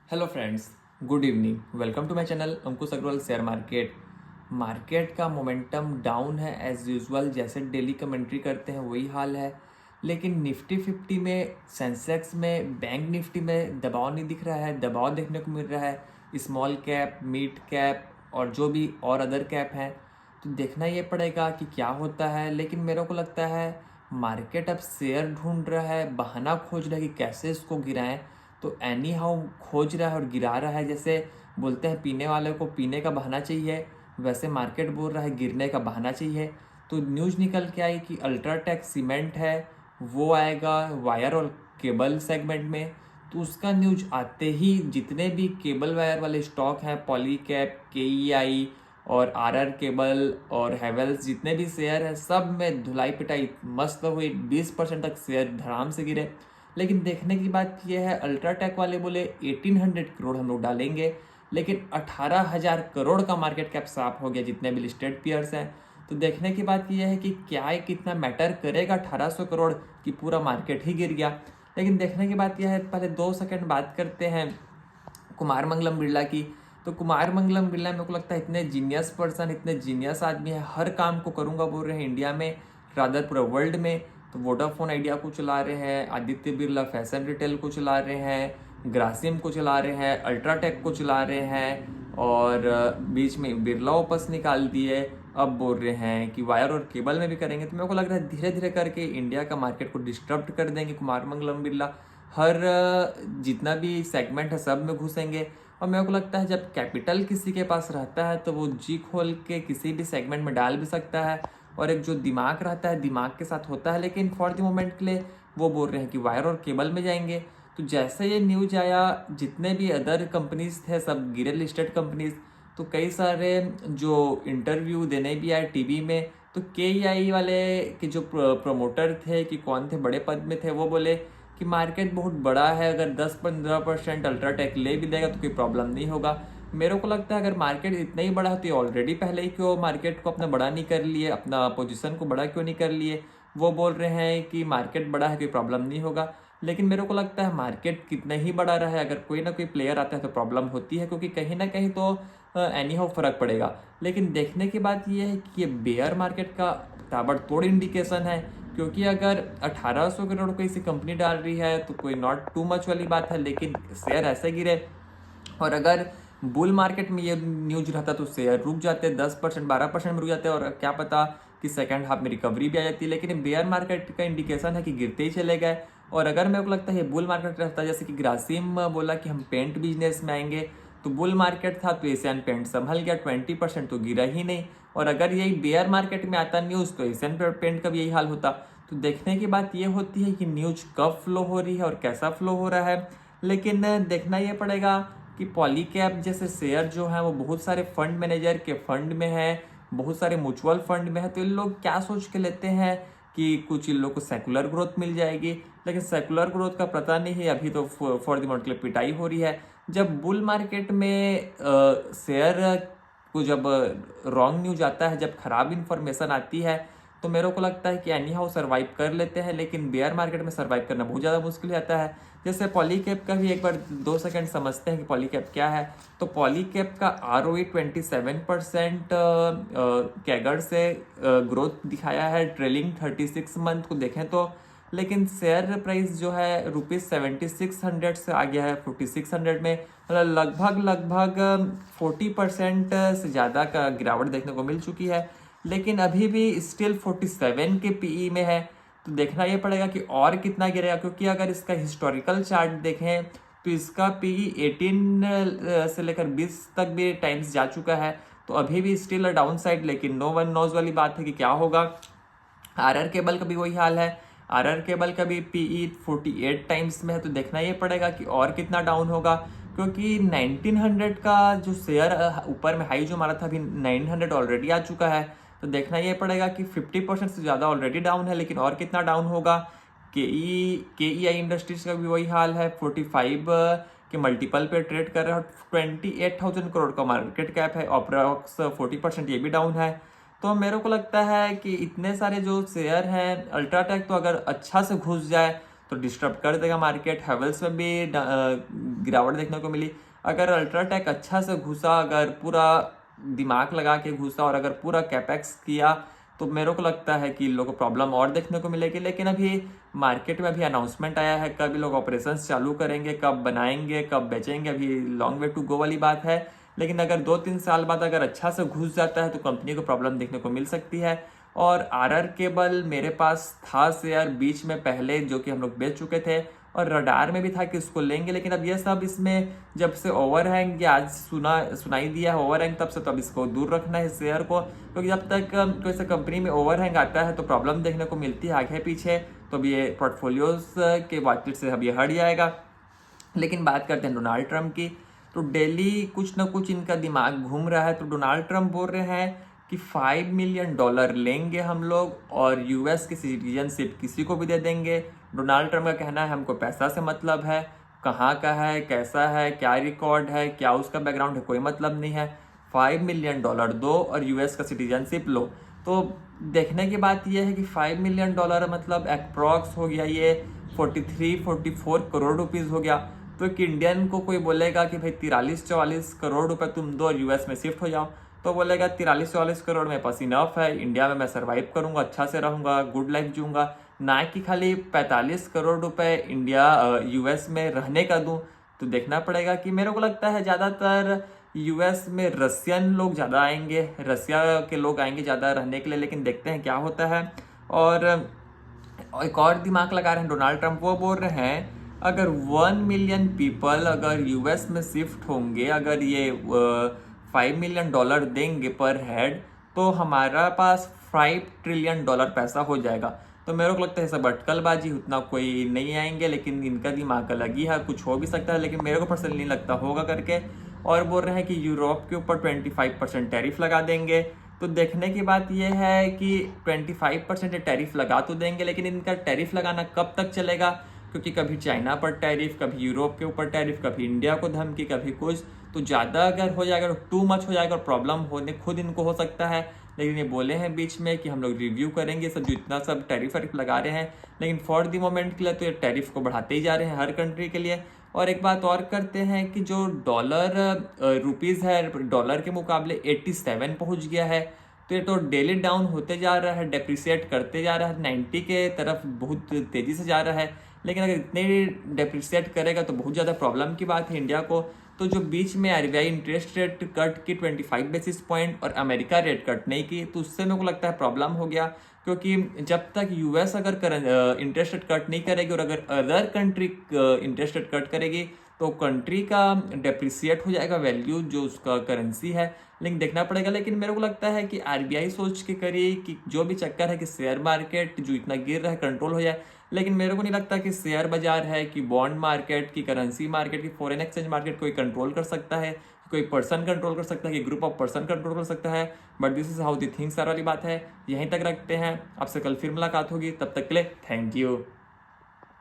Hello friends, good evening. Welcome to my channel Ankush Agarwal share market. Market का momentum down है as usual, जैसे daily commentary करते हैं वही हाल है। लेकिन निफ्टी 50 में, सेंसेक्स में, बैंक निफ्टी में दबाव नहीं दिख रहा है। दबाव देखने को मिल रहा है स्मॉल कैप, मिड कैप और जो भी और अदर कैप हैं। तो देखना ये पड़ेगा कि क्या होता है। लेकिन मेरे को लगता है मार्केट अब शेयर ढूंढ रहा है, बहाना खोज रहा है कि कैसे इसको गिराएं। तो एनी हाउ खोज रहा है और गिरा रहा है। जैसे बोलते हैं पीने वाले को पीने का बहाना चाहिए, वैसे मार्केट बोल रहा है गिरने का बहाना चाहिए। तो न्यूज़ निकल के आई कि अल्ट्राटेक सीमेंट है वो आएगा वायर और केबल सेगमेंट में। तो उसका न्यूज आते ही जितने भी केबल वायर वाले स्टॉक हैं, पॉलीकैब, केईआई और आरआर केबल और हैवेल्स, जितने भी शेयर हैं सब में धुलाई पिटाई मस्त हुई। 20% तक शेयर धड़ाम से गिरे। लेकिन देखने की बात यह है, अल्ट्राटेक वाले बोले 1800 करोड़ हम लोग डालेंगे, लेकिन 18,000 करोड़ का मार्केट कैप साफ हो गया जितने भी लिस्टेड पियर्स हैं। तो देखने की बात यह है कि क्या ये कितना मैटर करेगा 1800 करोड़ की पूरा मार्केट ही गिर गया। लेकिन देखने की बात यह है, पहले 2 सेकंड बात करते हैं कुमार मंगलम बिरला की। तो कुमार मंगलम बिरला मेरे को लगता है इतने जीनियस पर्सन, इतने जीनियस आदमी है, हर काम को करूँगा बोल रहे हैं इंडिया में, रादर पूरा वर्ल्ड में। तो वोडाफोन आइडिया को चला रहे हैं, आदित्य बिरला फैशन रिटेल को चला रहे हैं, ग्रासिम को चला रहे हैं, अल्ट्राटेक को चला रहे हैं और बीच में बिरला वापस निकाल दिए। अब बोल रहे हैं कि वायर और केबल में भी करेंगे। तो मेरे को लग रहा है धीरे धीरे करके इंडिया का मार्केट को डिस्टर्ब कर देंगे कुमार मंगलम बिरला। हर जितना भी सेगमेंट है सब में घुसेंगे। और मेरे को लगता है जब कैपिटल किसी के पास रहता है तो वो जी खोल के किसी भी सेगमेंट में डाल भी सकता है। और एक जो दिमाग रहता है दिमाग के साथ होता है। लेकिन फॉर द मोमेंट के लिए वो बोल रहे हैं कि वायर और केबल में जाएंगे। तो जैसे ये न्यूज आया, जितने भी अदर कंपनीज थे सब गिरे, लिस्टेड कंपनीज। तो कई सारे जो इंटरव्यू देने भी आए टीवी में, तो के वाले के जो प्रमोटर थे कि कौन थे, बड़े पद में थे, वो बोले कि मार्केट बहुत बड़ा है, अगर 10-15% अल्ट्राटेक ले भी देगा तो कोई प्रॉब्लम नहीं होगा। मेरे को लगता है अगर मार्केट इतना ही बड़ा है तो ऑलरेडी पहले ही क्यों मार्केट को अपना बड़ा नहीं कर लिए, अपना पोजीशन को बड़ा क्यों नहीं कर लिए। वो बोल रहे हैं कि मार्केट बड़ा है कोई प्रॉब्लम नहीं होगा। लेकिन मेरे को लगता है मार्केट कितना ही बड़ा रहा है, अगर कोई ना कोई प्लेयर आता है तो प्रॉब्लम होती है, क्योंकि कहीं ना कहीं तो एनी हाउ फर्क पड़ेगा। लेकिन देखने की बात यह है कि ये बेयर मार्केट का ताबड़तोड़ इंडिकेशन है। क्योंकि अगर 1800 करोड़ कोई सी कंपनी डाल रही है तो कोई नॉट टू मच वाली बात है, लेकिन शेयर ऐसे गिरे। और अगर बुल मार्केट में ये न्यूज रहता तो शेयर रुक जाते, 10% 12% में रुक जाते, और क्या पता कि सेकंड हाफ में रिकवरी भी आ जाती। लेकिन बेयर मार्केट का इंडिकेशन है कि गिरते ही चले गए। और अगर मेरे को लगता है ये बुल मार्केट रहता, जैसे कि ग्रासिम बोला कि हम पेंट बिजनेस में आएंगे, तो बुल मार्केट था तो एशियन पेंट संभल गया, 20% तो गिरा ही नहीं। और अगर यही बेयर मार्केट में आता न्यूज़ तो एशियन पेंट का भी यही हाल होता। तो देखने की बात ये होती है कि न्यूज कब फ्लो हो रही है और कैसा फ्लो हो रहा है। लेकिन देखना ये पड़ेगा कि पॉलीकैब जैसे शेयर जो है वो बहुत सारे फंड मैनेजर के फंड में है, बहुत सारे म्यूचुअल फंड में है। तो इन लोग क्या सोच के लेते हैं कि कुछ इन लोग को सेकुलर ग्रोथ मिल जाएगी। लेकिन सेकुलर ग्रोथ का पता नहीं है, अभी तो फॉर द मोमेंट के लिए पिटाई हो रही है। जब बुल मार्केट में शेयर को जब रॉन्ग न्यूज आता है, जब खराब इंफॉर्मेशन आती है, तो मेरे को लगता है कि एनी हाउ सर्वाइव कर लेते हैं। लेकिन बेयर मार्केट में सर्वाइव करना बहुत ज़्यादा मुश्किल जाता है। जैसे पॉलीकैब का भी एक बार 2 सेकंड समझते हैं कि पॉलीकैब क्या है। तो पॉलीकैब का ROE 27% कैगर से ग्रोथ दिखाया है ट्रेलिंग 36 मंथ को देखें तो। लेकिन शेयर प्राइस जो है ₹7600 से आ गया है 4600 में, मतलब लगभग 40% से ज़्यादा का गिरावट देखने को मिल चुकी है। लेकिन अभी भी स्टिल 47 के पीई में है। तो देखना ये पड़ेगा कि और कितना गिरेगा, क्योंकि अगर इसका हिस्टोरिकल चार्ट देखें तो इसका पीई 18 से लेकर 20 तक भी टाइम्स जा चुका है। तो अभी भी स्टिल डाउन साइड, लेकिन नो वन नोज वाली बात है कि क्या होगा। आरआर केबल का भी वही हाल है, आरआर केबल का भी पीई 48 टाइम्स में है। तो देखना ये पड़ेगा कि और कितना डाउन होगा, क्योंकि 1900 का जो शेयर ऊपर में हाई जो मारा था अभी 900 ऑलरेडी आ चुका है। तो देखना ये पड़ेगा कि 50% से ज़्यादा ऑलरेडी डाउन है, लेकिन और कितना डाउन होगा। के आई इंडस्ट्रीज का भी वही हाल है, 45 के मल्टीपल पे ट्रेड कर रहा है, 28,000 करोड़ का मार्केट कैप है, अप्रॉक्स 40% ये भी डाउन है। तो मेरे को लगता है कि इतने सारे जो शेयर हैं, अल्ट्राटेक तो अगर अच्छा से घुस जाए तो डिस्टर्ब कर देगा मार्केट। हैवेल्स में भी गिरावट देखने को मिली। अगर अल्ट्राटेक अच्छा से घुसा, अगर पूरा दिमाग लगा के घुसा और अगर पूरा कैपेक्स किया, तो मेरे को लगता है कि इन लोगों को प्रॉब्लम और देखने को मिलेगी। लेकिन अभी मार्केट में अभी अनाउंसमेंट आया है, कब ये लोग ऑपरेशंस चालू करेंगे, कब बनाएंगे, कब बेचेंगे, अभी लॉन्ग वे टू गो वाली बात है। लेकिन अगर 2-3 साल बाद अगर अच्छा से घुस जाता है तो कंपनी को प्रॉब्लम देखने को मिल सकती है। और आरआर केबल मेरे पास था शेयर बीच में पहले, जो कि हम लोग बेच चुके थे, और रडार में भी था कि उसको लेंगे। लेकिन अब ये सब इसमें जब से ओवरहैंग, ये आज सुनाई दिया है ओवरहैंग, तब से तो अब इसको दूर रखना है शेयर को। क्योंकि जब तक कोई सा कंपनी में ओवरहैंग आता है तो प्रॉब्लम देखने को मिलती है आगे पीछे। तो अब ये पोर्टफोलियोज के वाचिट से अब ये हट जाएगा। लेकिन बात करते हैं डोनाल्ड ट्रंप की, तो डेली कुछ ना कुछ इनका दिमाग घूम रहा है। तो डोनाल्ड ट्रंप बोल रहे हैं कि $5 मिलियन लेंगे हम लोग और यूएस की सिटीजनशिप किसी को भी दे देंगे। डोनाल्ड ट्रंप का कहना है हमको पैसा से मतलब है, कहाँ का है, कैसा है, क्या रिकॉर्ड है, क्या उसका बैकग्राउंड है, कोई मतलब नहीं है। $5 मिलियन दो और यूएस का सिटीजनशिप लो। तो देखने की बात यह है कि $5 मिलियन मतलब अप्रॉक्स हो गया ये 43-44 करोड़ रुपीज़ हो गया। तो एक इंडियन को कोई बोलेगा कि भाई 43-44 करोड़ रुपए तुम दो और यूएस में शिफ्ट हो जाओ, तो बोलेगा 43-44 करोड़ में पास इनफ है, इंडिया में मैं सर्वाइव करूंगा, अच्छा से रहूंगा, गुड लाइफ जीऊंगा। ना कि खाली 45 करोड़ रुपए इंडिया यूएस में रहने का दूं। तो देखना पड़ेगा कि मेरे को लगता है ज़्यादातर यूएस में रशियन लोग ज़्यादा आएंगे, रशिया के लोग आएंगे ज़्यादा रहने के लिए। लेकिन देखते हैं क्या होता है। और एक और दिमाग लगा रहे हैं डोनाल्ड ट्रंप, वो बोल रहे हैं अगर 1 मिलियन पीपल अगर यूएस में शिफ्ट होंगे, अगर ये $5 मिलियन देंगे पर हेड, तो हमारा पास $5 ट्रिलियन पैसा हो जाएगा। तो मेरे को लगता है सब अटकलबाजी, उतना कोई नहीं आएंगे। लेकिन इनका दिमाग अलग ही है, कुछ हो भी सकता है, लेकिन मेरे को पर्सनली नहीं लगता होगा करके। और बोल रहे हैं कि यूरोप के ऊपर 25% टैरिफ लगा देंगे। तो देखने की बात यह है कि 25% टैरिफ लगा तो देंगे, लेकिन इनका टैरिफ लगाना कब तक चलेगा? क्योंकि कभी चाइना पर टैरिफ, कभी यूरोप के ऊपर टैरिफ, कभी इंडिया को धमकी, कभी कुछ। तो ज़्यादा अगर हो जाएगा तो टू मच हो जाएगा और प्रॉब्लम होने खुद इनको हो सकता है। लेकिन ये बोले हैं बीच में कि हम लोग रिव्यू करेंगे सब, जो इतना सब टैरिफ लगा रहे हैं। लेकिन फॉर द मोमेंट के लिए तो ये टैरिफ को बढ़ाते ही जा रहे हैं हर कंट्री के लिए। और एक बात और करते हैं कि जो डॉलर रुपीज़ है, डॉलर के मुकाबले 87 पहुंच गया है। तो ये तो डेली डाउन होते जा रहा है, डेप्रिसिएट करते जा रहा है, 90 के तरफ बहुत तेज़ी से जा रहा है। लेकिन अगर इतने डेप्रिसिएट करेगा तो बहुत ज़्यादा प्रॉब्लम की बात है इंडिया को। तो जो बीच में आरबीआई इंटरेस्ट रेट कट की 25 बेसिस पॉइंट और अमेरिका रेट कट नहीं की, तो उससे मेरे को लगता है प्रॉब्लम हो गया। क्योंकि जब तक यूएस अगर इंटरेस्ट रेट कट नहीं करेगी और अगर other country interest rate cut करेगी, तो कंट्री का डेप्रिसिएट हो जाएगा वैल्यू जो उसका करेंसी है। लेकिन देखना पड़ेगा। लेकिन मेरे को लगता है कि आरबीआई सोच के करिए कि जो भी चक्कर है कि शेयर मार्केट जो इतना गिर रहा है कंट्रोल हो जाए। लेकिन मेरे को नहीं लगता कि शेयर बाजार है, कि बॉन्ड मार्केट, की करेंसी मार्केट, की फॉरेन एक्सचेंज मार्केट कोई कंट्रोल कर सकता है, कोई पर्सन कंट्रोल कर सकता है, कि ग्रुप ऑफ पर्सन कंट्रोल कर सकता है। But this is how the things are वाली बात है। यहीं तक रखते हैं, आपसे कल फिर मुलाकात होगी, तब तक के लिए थैंक यू।